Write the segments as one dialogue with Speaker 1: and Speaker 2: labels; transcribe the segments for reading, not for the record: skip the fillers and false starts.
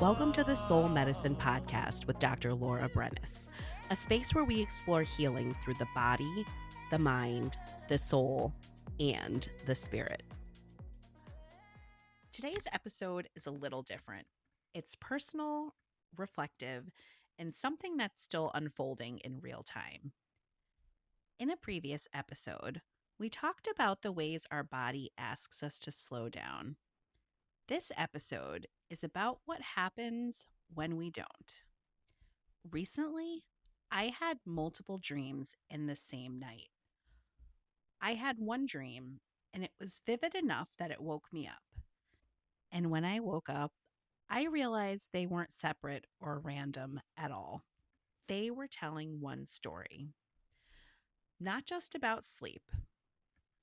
Speaker 1: Welcome to the Soul Medicine Podcast with Dr. Laura Brenes, a space where we explore healing through the body, the mind, the soul, and the spirit. Today's episode is a little different. It's personal, reflective, and something that's still unfolding in real time. In a previous episode, we talked about the ways our body asks us to slow down. This episode is about what happens when we don't. Recently, I had multiple dreams in the same night. I had one dream, and it was vivid enough that it woke me up. And when I woke up, I realized they weren't separate or random at all. They were telling one story, not just about sleep,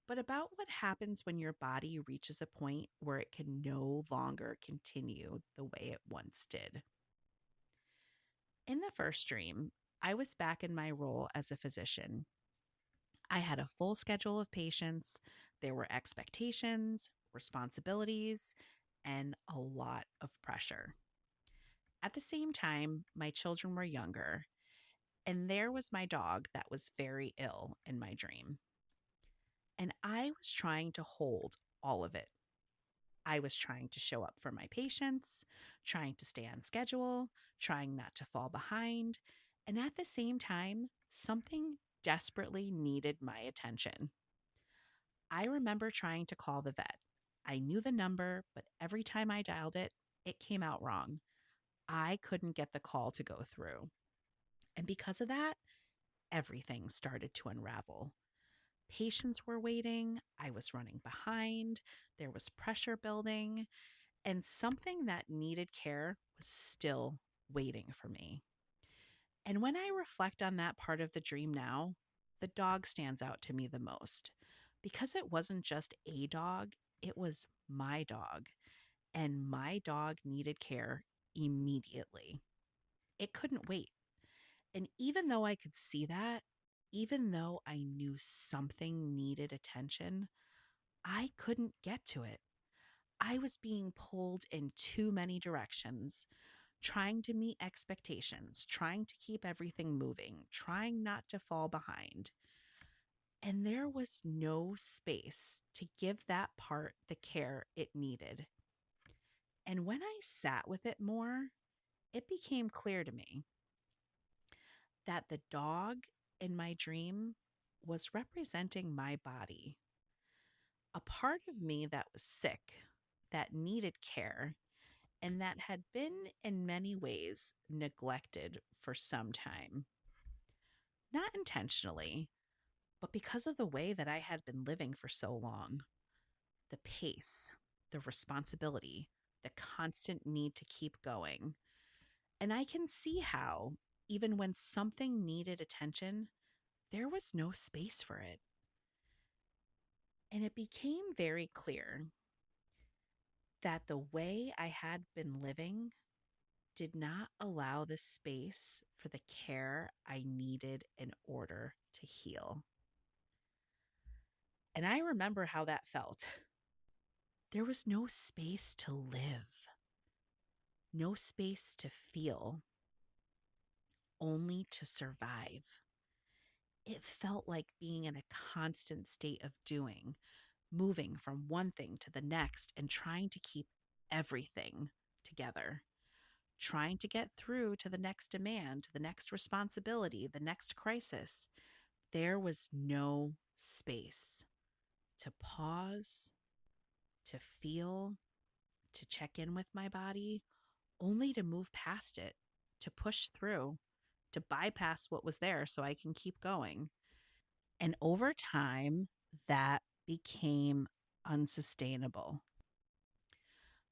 Speaker 1: but about what happens when your body reaches a point where it can no longer continue the way it once did. In the first dream, I was back in my role as a physician. I had a full schedule of patients. There were expectations, responsibilities, and a lot of pressure. At the same time, my children were younger, and there was my dog that was very ill in my dream. And I was trying to hold all of it. I was trying to show up for my patients, trying to stay on schedule, trying not to fall behind. And at the same time, something desperately needed my attention. I remember trying to call the vet. I knew the number, but every time I dialed it, it came out wrong. I couldn't get the call to go through. And because of that, everything started to unravel. Patients were waiting. I was running behind. There was pressure building. And something that needed care was still waiting for me. And when I reflect on that part of the dream now, the dog stands out to me the most because it wasn't just a dog, it was my dog. And my dog needed care immediately. It couldn't wait. And even though I could see that, even though I knew something needed attention, I couldn't get to it. I was being pulled in too many directions, trying to meet expectations, trying to keep everything moving, trying not to fall behind. And there was no space to give that part the care it needed. And when I sat with it more, it became clear to me that the dog in my dream was representing my body, a part of me that was sick, that needed care, and that had been in many ways neglected for some time. Not intentionally, but because of the way that I had been living for so long. The pace, the responsibility, the constant need to keep going. And I can see how, even when something needed attention, there was no space for it. And it became very clear that the way I had been living did not allow the space for the care I needed in order to heal. And I remember how that felt. There was no space to live, no space to feel, only to survive. It felt like being in a constant state of doing, moving from one thing to the next and trying to keep everything together, trying to get through to the next demand, the next responsibility, the next crisis. There was no space to pause, to feel, to check in with my body, only to move past it, to push through, to bypass what was there so I can keep going. And over time, that became unsustainable.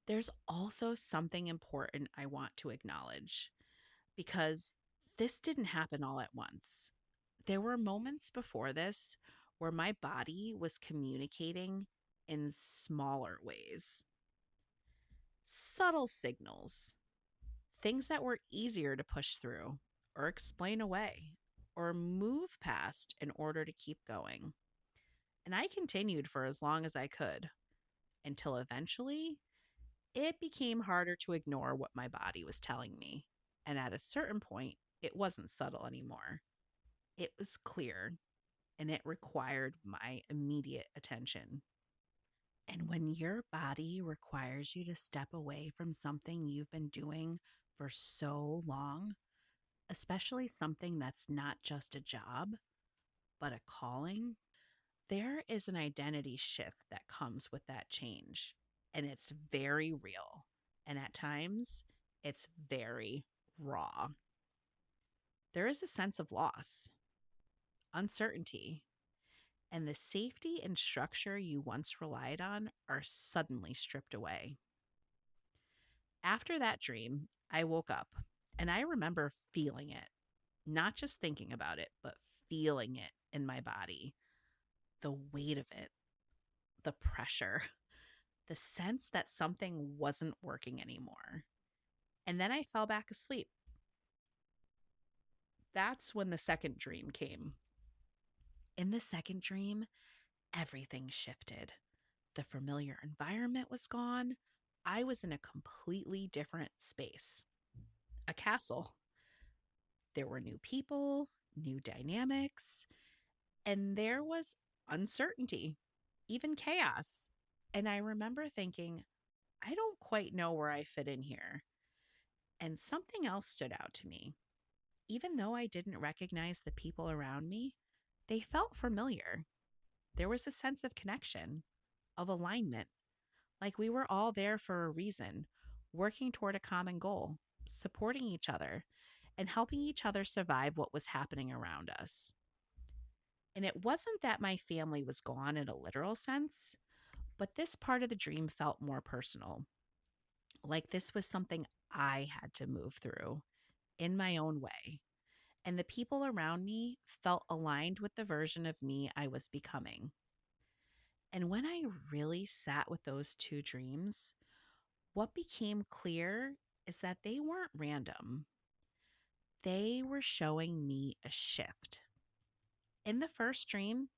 Speaker 1: There's also something important I want to acknowledge because this didn't happen all at once. There were moments before this where my body was communicating in smaller ways, subtle signals, things that were easier to push through or explain away or move past in order to keep going. And I continued for as long as I could until eventually It became harder to ignore what my body was telling me. And at a certain point, it wasn't subtle anymore. It was clear and it required my immediate attention. And when your body requires you to step away from something you've been doing for so long, especially something that's not just a job, but a calling, there is an identity shift that comes with that change. And it's very real. And at times, it's very raw. There is a sense of loss, uncertainty, and the safety and structure you once relied on are suddenly stripped away. After that dream, I woke up and I remember feeling it, not just thinking about it, but feeling it in my body, the weight of it, the pressure, the sense that something wasn't working anymore. And then I fell back asleep. That's when the second dream came. In the second dream, everything shifted. The familiar environment was gone. I was in a completely different space, a castle. There were new people, new dynamics, and there was uncertainty, even chaos. And I remember thinking, I don't quite know where I fit in here. And something else stood out to me. Even though I didn't recognize the people around me, they felt familiar. There was a sense of connection, of alignment, like we were all there for a reason, working toward a common goal, supporting each other, and helping each other survive what was happening around us. And it wasn't that my family was gone in a literal sense, but this part of the dream felt more personal. Like this was something I had to move through in my own way. And the people around me felt aligned with the version of me I was becoming. And when I really sat with those two dreams, what became clear is that they weren't random. They were showing me a shift. In the first dream,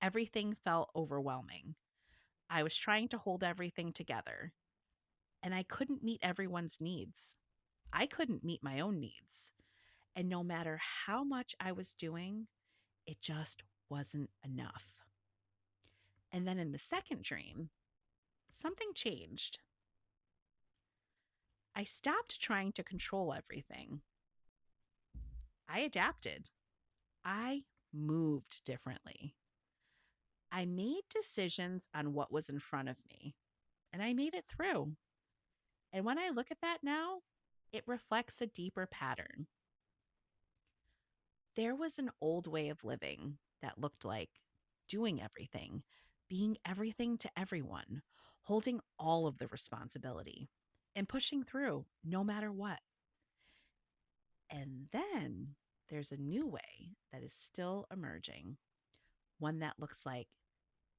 Speaker 1: everything felt overwhelming. I was trying to hold everything together, and I couldn't meet everyone's needs. I couldn't meet my own needs. And no matter how much I was doing, it just wasn't enough. And then in the second dream, something changed. I stopped trying to control everything. I adapted. I moved differently. I made decisions on what was in front of me, and I made it through. And when I look at that now, it reflects a deeper pattern. There was an old way of living that looked like doing everything, being everything to everyone, holding all of the responsibility, and pushing through no matter what. And then there's a new way that is still emerging, one that looks like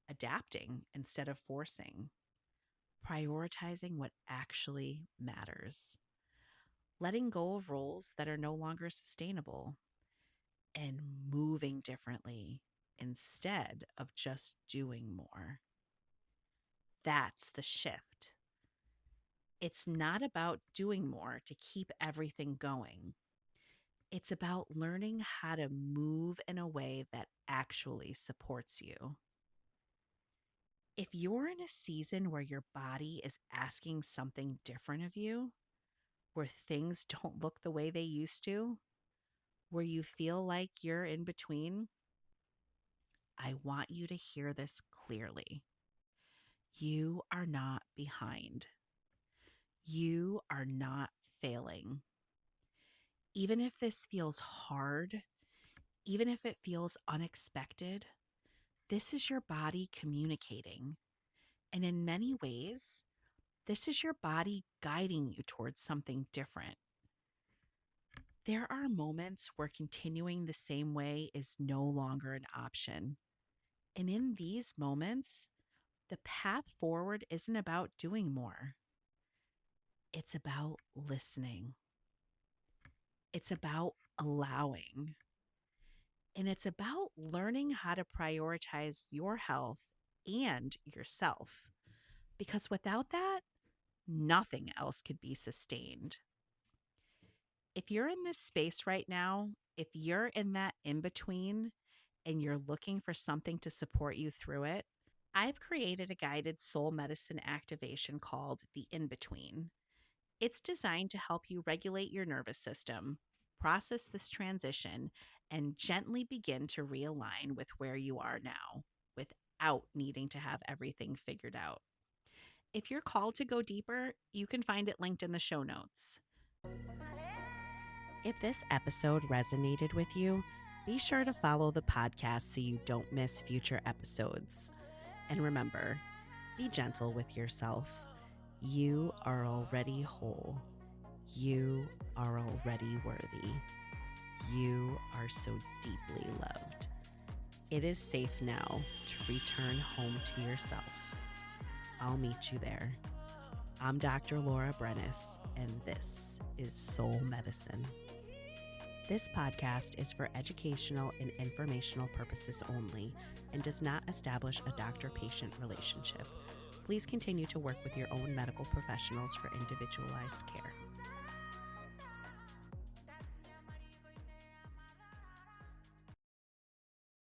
Speaker 1: adapting instead of forcing, prioritizing what actually matters, letting go of roles that are no longer sustainable, and moving differently instead of just doing more. That's the shift. It's not about doing more to keep everything going. It's about learning how to move in a way that actually supports you. If you're in a season where your body is asking something different of you, where things don't look the way they used to, where you feel like you're in between, I want you to hear this clearly. You are not behind. You are not failing. Even if this feels hard, even if it feels unexpected, this is your body communicating. And in many ways, this is your body guiding you towards something different. There are moments where continuing the same way is no longer an option. And in these moments, the path forward isn't about doing more. It's about listening. It's about allowing. And it's about learning how to prioritize your health and yourself. Because without that, Nothing else could be sustained. If you're in this space right now, if you're in that in between and you're looking for something to support you through it, I've created a guided soul medicine activation called the In Between. It's designed to help you regulate your nervous system, process this transition, and gently begin to realign with where you are now without needing to have everything figured out. If you're called to go deeper, you can find it linked in the show notes. If this episode resonated with you, be sure to follow the podcast so you don't miss future episodes. And remember, be gentle with yourself. You are already whole. You are already worthy. You are so deeply loved. It is safe now to return home to yourself. I'll meet you there. I'm Dr. Laura Brenes, and this is Soul Medicine. This podcast is for educational and informational purposes only and does not establish a doctor-patient relationship. Please continue to work with your own medical professionals for individualized care.